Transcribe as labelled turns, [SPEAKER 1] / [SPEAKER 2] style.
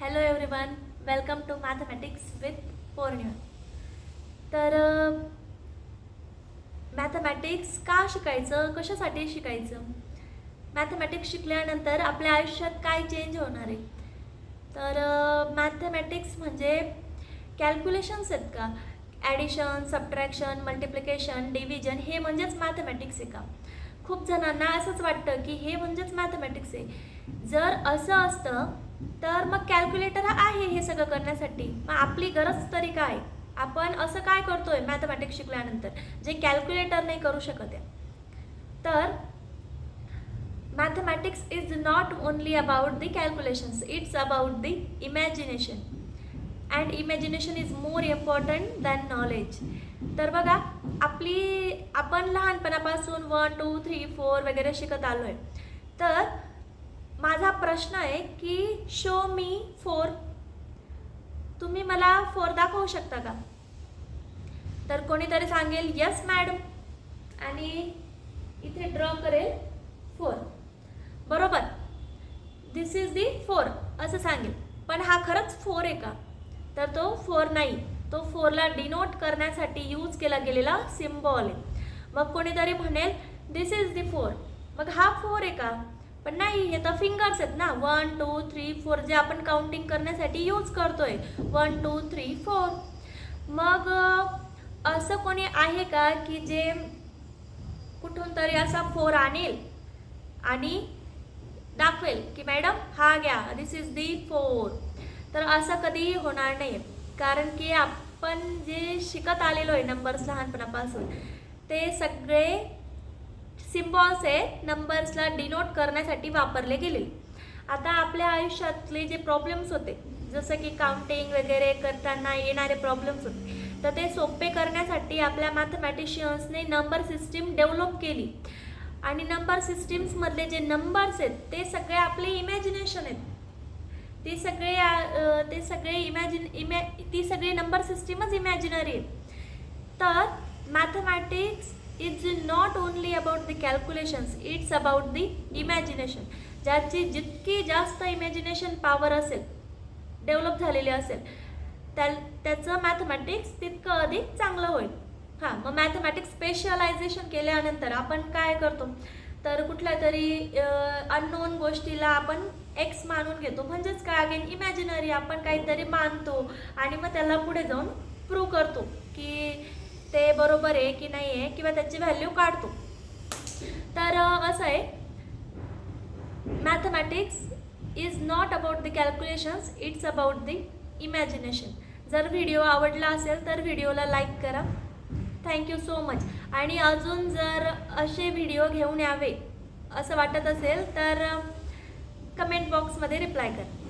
[SPEAKER 1] Hello everyone, welcome to mathematics with Pournima. तर mathematics का शिकायचं, कशासाठी शिकायचं, मॅथमॅटिक्स शिकल्यानंतर आपल्या आयुष्यात काय चेंज होणार आहे. तर मॅथमॅटिक्स म्हणजे कॅल्क्युलेशन्स आहेत का, ॲडिशन, सबट्रॅक्शन, मल्टिप्लिकेशन, डिव्हिजन, हे म्हणजेच मॅथमॅटिक्स आहे का. खूप जणांना असंच वाटतं की हे म्हणजेच मॅथमॅटिक्स आहे. जर असं असतं तर मग कॅल्क्युलेटर आहे हे सगळं करण्यासाठी, मग आपली गरज तरी काय, आपण असं काय करतोय मॅथमॅटिक्स शिकल्यानंतर जे कॅल्क्युलेटर नाही करू शकत आहे. तर mathematics is not only about the calculations, it's about the imagination, and imagination is more important than knowledge. तर बघा, आपण लहानपणापासून 1 2 3 4 वगैरे शिकत आलो आहे. तर माझा प्रश्न आहे की शो मी 4, तुम्ही मला 4 दाखवू शकता का. तर कोणीतरी सांगेल यस मॅडम, आणि इथे ड्रॉ करेल 4, बरोबर, दिस इज दी 4 असं सांगेल. पण हा खरंच 4 आहे का, तर तो 4 नाही, तो 4ला डिनोट करण्यासाठी यूज केला गेलेला सिम्बॉल आहे. मग कोणीतरी म्हणेल दिस इज दी 4, मग हा 4 आहे का, पण नाही, हे तर फिंगर्स आहेत ना, 1 2 3 4 जे आपण काउंटिंग करण्यासाठी यूज करतोय, 1 2 3 4. मग असं कोणी आहे का की जे कुठून तरी असा 4 आणेल आणि दाखवेल की मॅडम हा घ्या, दिस इज दी 4. तर असं कधीही होणार नाही, कारण की आपण जे शिकत आलेलो आहे नंबर्स लहानपणापासून, ते सगळे सिम्बॉल्स आहे नंबर्सला डिनोट करण्यासाठी वापरले गेले. आता आपल्या आयुष्यातले जे प्रॉब्लेम्स होते, जसं की काउंटिंग वगैरे करताना येणारे प्रॉब्लेम्स होते, तर ते सोपे करण्यासाठी आपल्या मॅथमॅटिशियन्सने नंबर सिस्टीम डेव्हलप केली. आणि नंबर सिस्टीम्समधले जे नंबर्स आहेत ते सगळे आपले इमॅजिनेशन आहेत. ती सगळी नंबर सिस्टीमच इमॅजिनरी आहे. तर mathematics is not only about the calculations, it's about the imagination. ज्याची जितकी जास्त इमॅजिनेशन पॉवर असेल, डेव्हलप झालेली असेल, त्याचं मॅथमॅटिक्स तितकं अधिक चांगलं होईल. हां, मग मॅथमॅटिक्स स्पेशलायझेशन केल्यानंतर आपण काय करतो, तर कुठल्या तरी अननोन गोष्टीला आपण एक्स मानून घेतो, म्हणजेच काय, अगेन इमॅजिनरी, आपण काहीतरी मानतो आणि मग त्याला पुढे जाऊन प्रूव्ह करतो की ते बरोबर आहे की नाही आहे, किंवा त्याची व्हॅल्यू काढतो. तर असं आहे, mathematics is not about the calculations, it's about the imagination. जर व्हिडिओ आवडला असेल तर व्हिडिओला लाईक करा. Thank you so much. आणि अजून जर असे व्हिडिओ घेऊन यावे असं वाटत असेल तर कमेंट बॉक्समध्ये रिप्लाय करा.